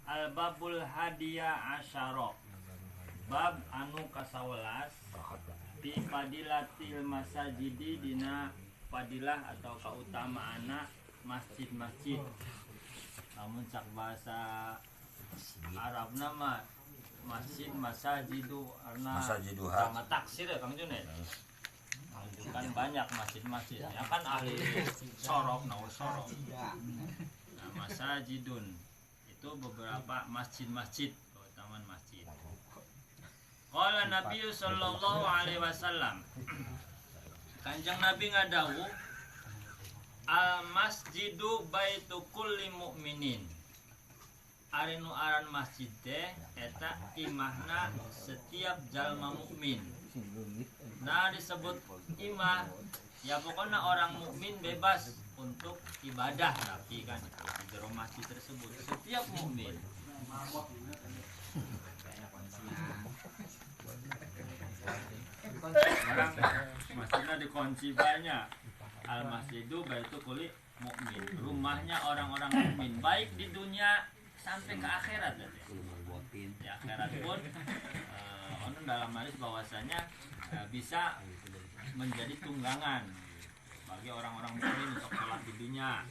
Al-babul hadiya asyara. Bab anu kasawelas fi fadilatil masajidi dina fadilah atau kautamaana masjid-masjid. Namun sak bahasa Arab nama masjid masajidu arna sama taksir ya Kang Junet. Kan banyak masjid-masjid ya kan ahli sorok sorok. Nah, masajidun itu beberapa masjid-masjid, keutamaan masjid. Qala Nabi sallallahu alaihi wasallam. Kanjeng Nabi ngadawu al masjidu baitu kulli mu'minin. Ari nu aran masjid teh eta imahna setiap jalma mukmin. Nah disebut imah ya pokoknya orang mukmin bebas untuk ibadah, tapi kan di jero masjid tersebut setiap mukmin. Sekarang masjidnya dikunci banyak. Al masjidu baitu kulli mukmin. Rumahnya orang-orang mukmin, baik di dunia sampai ke akhirat ya. Di akhirat pun ono dalam hadis bahwasanya bisa menjadi tunggangan bagi orang-orang mukmin untuk sholat di dunia.